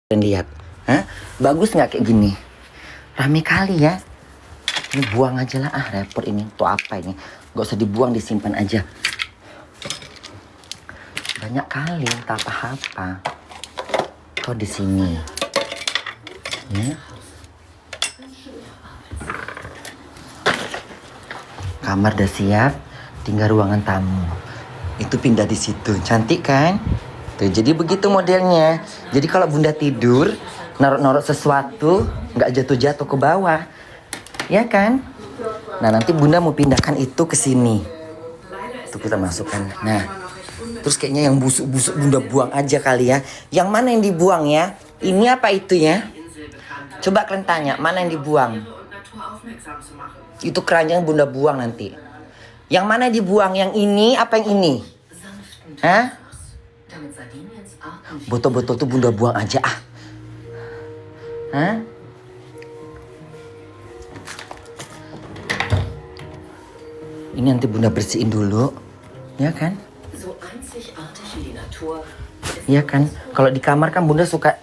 Lihat, hah? Bagus nggak kayak gini? Rame kali ya. Ini buang aja lah, repot ini. Tuh apa ini? Gak usah dibuang, disimpan aja. Banyak kali, tak apa-apa. Kau di sini, ya. Kamar udah siap, tinggal ruangan tamu. Itu pindah di situ, cantik kan? Tuh, jadi begitu modelnya. Jadi kalau bunda tidur, naruh-naruh sesuatu, nggak jatuh-jatuh ke bawah, ya kan? Nah nanti bunda mau pindahkan itu ke sini. Tuh kita masukkan. Nah, terus kayaknya yang busuk-busuk bunda buang aja kali ya. Yang mana yang dibuang ya? Ini apa itu ya? Coba kalian tanya, mana yang dibuang? Itu keranjang bunda buang nanti. Yang mana dibuang? Yang ini apa yang ini? Hah? Botol-botol tuh bunda buang aja ah. Hah? Ini nanti bunda bersihin dulu, ya kan? Ya kan? Kalau di kamar kan bunda suka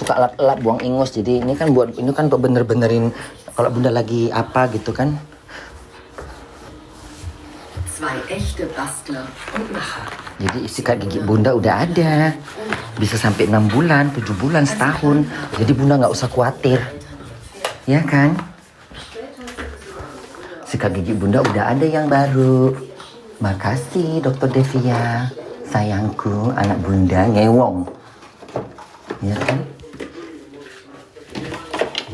lap-lap buang ingus. Jadi ini kan buat ini kan untuk bener-benerin kalau bunda lagi apa gitu kan? Jadi sikat gigi bunda udah ada. Bisa sampai 6 bulan, 7 bulan, setahun. Jadi bunda nggak usah khawatir. Ya kan? Sikat gigi bunda udah ada yang baru. Makasih Dokter Devia. Sayangku, anak bunda ngewong. Ya kan?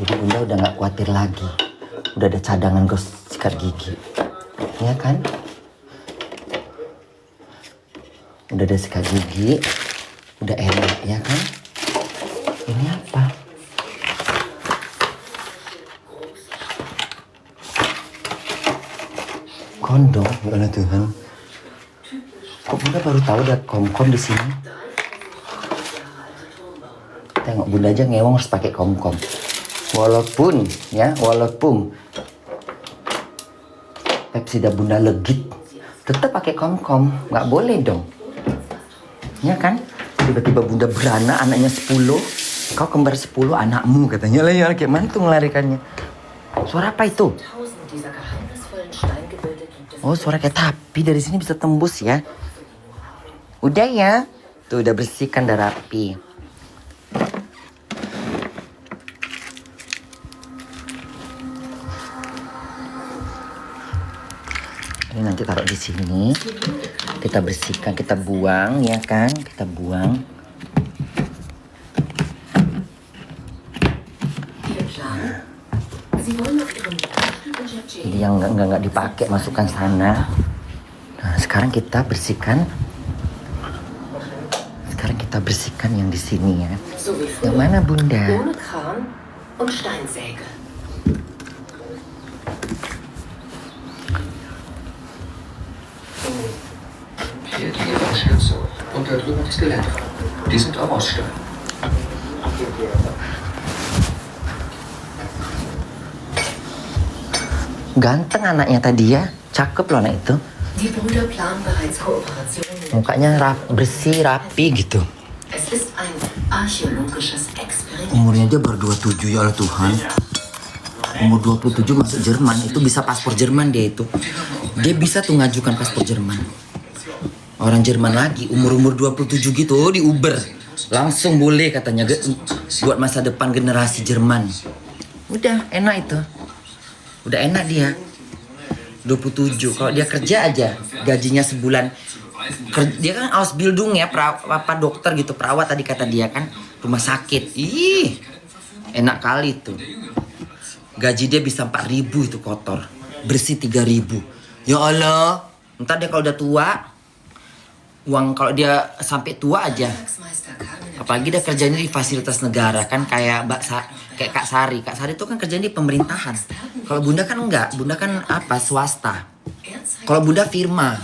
Jadi bunda udah nggak khawatir lagi. Udah ada cadangan gos sikat gigi. Ya kan? Udah ada sikat gigi, udah enak ya kan? Ini apa? Kondom, ya Allah Tuhan. Kok bunda baru tahu ada kom-kom di sini? Tengok bunda aja ngewong harus pakai kom-kom. Walaupun Pepsida bunda legit, tetap pakai kom-kom, nggak boleh dong. Ya kan? Tiba-tiba bunda beranak, anaknya 10. Kau kembar 10 anakmu katanya lah ya. Kayak mana tuh melarikannya? Suara apa itu? Oh suara kayak tapi dari sini bisa tembus ya. Udah ya. Tuh udah bersihkan, udah rapi. Ini nanti taruh di sini. Kita bersihkan, kita buang ya kan? Kita buang. Jadi yang nggak dipakai masukkan sana. Nah, sekarang kita bersihkan. Sekarang kita bersihkan yang di sini ya. Yang mana bunda? Hier die Waschschürze und da drüben das Gelände. Die sind auch aus Stein. Ganteng anaknya tadi ya. Cakep loh anak itu. Die Brüder planen bereits Kooperationen. Mukanya bersih, rapi gitu. Es ist ein archäologisches Experiment. Umurnya aja baru 27 ya Allah Tuhan. Umur 27 masuk Jerman. Itu bisa paspor Jerman dia itu. Dia bisa tuh ngajukan paspor Jerman. Orang Jerman lagi umur 27 gitu di Uber. Langsung boleh katanya buat masa depan generasi Jerman. Udah enak itu. Udah enak dia. 27. Kalau dia kerja aja gajinya sebulan. Dia kan Ausbildung ya, dokter gitu, perawat tadi kata dia kan, rumah sakit. Ih. Enak kali tuh. Gaji dia bisa 4.000 itu kotor. Bersih 3.000. Ya Allah. Ntar dia kalau udah tua, uang kalau dia sampai tua aja. Apalagi dia kerjanya di fasilitas negara kan kayak kayak Kak Sari. Kak Sari itu kan kerjanya di pemerintahan. Kalau bunda kan enggak, bunda kan apa swasta. Kalau bunda firma,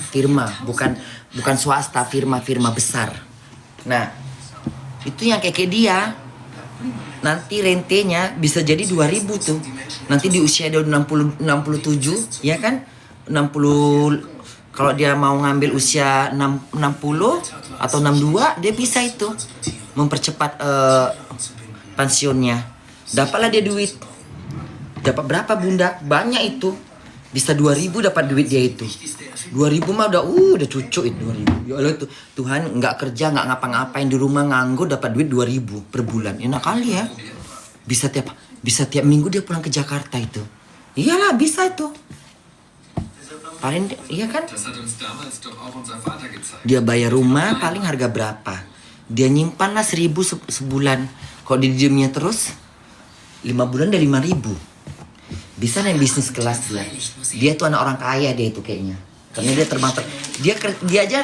bukan swasta, firma besar. Nah, itu yang kayak dia. Nanti rentenya bisa jadi 2.000 tuh. Nanti di usia dia 67, ya kan? 60. Kalau dia mau ngambil usia 60 atau 62, dia bisa itu mempercepat pensiunnya. Dapatlah dia duit. Dapat berapa bunda? Banyak itu. Bisa 2.000 dapat duit dia itu. 2.000 mah udah cucu itu 2.000. Ya Allah itu Tuhan, nggak kerja, nggak ngapa-ngapain di rumah nganggur dapat duit 2.000 per bulan. Enak kali ya. Bisa tiap minggu dia pulang ke Jakarta itu. Iyalah bisa itu. Paling iya kan? Dia bayar rumah paling harga berapa? Dia nyimpan lah 1.000 sebulan. Kalau didiamnya terus 5 bulan udah 5.000. Bisa nih bisnis kelas dia. Dia tuh anak orang kaya dia itu kayaknya. Karena dia terbang dia aja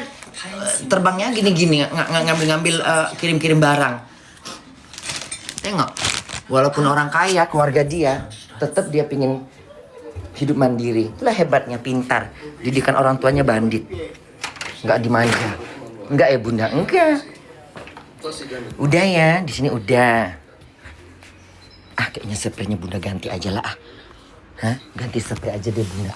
terbangnya gini-gini, ngambil kirim-kirim barang. Tengok, walaupun orang kaya keluarga dia, tetap dia pingin hidup mandiri. Itulah hebatnya, pintar. Didikan orang tuanya bandit. Nggak dimanja. Enggak ya bunda? Enggak. Udah ya, di sini udah. Kayaknya spraynya bunda ganti aja lah. Ganti spray aja deh bunda.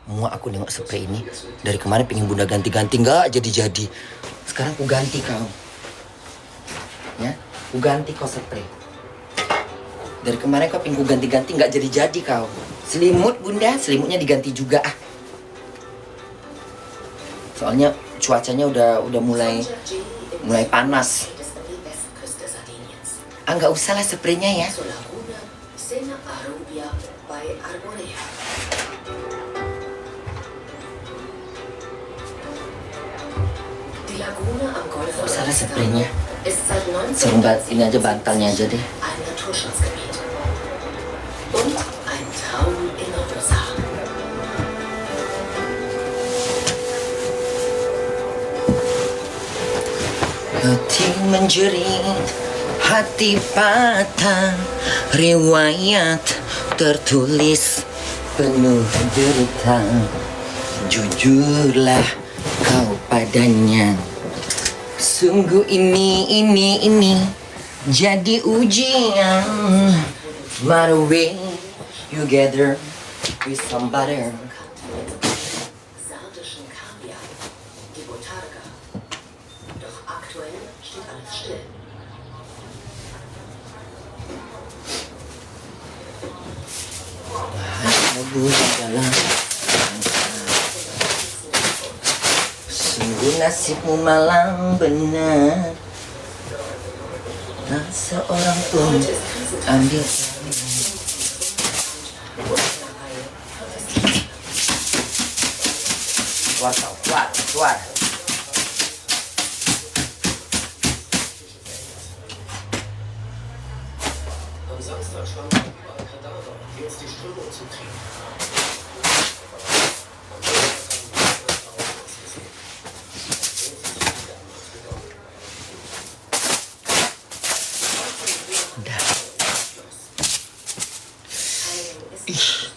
Muak aku nengok spray ini. Dari kemarin pengen bunda ganti-ganti, nggak jadi-jadi. Sekarang aku ganti kau. Ya, aku ganti kau spray. Dari kemarin kau pengen ganti-ganti, nggak jadi-jadi kau. Selimut bunda, selimutnya diganti juga Soalnya cuacanya udah mulai panas. Nggak usah lah spraynya ya. Usah lah spraynya. Suruh ini aja bantalnya aja deh. Hati menjerit, hati patah, riwayat tertulis penuh derita. Jujurlah kau padanya. Sungguh ini jadi ujian. But we together with somebody. Dalam sungguh nasibmu malang benar. Tak seorang pun ambil keluar. Am Samstag schwamm überall Kadaver, jetzt die Strömung zum Krieg. Ih.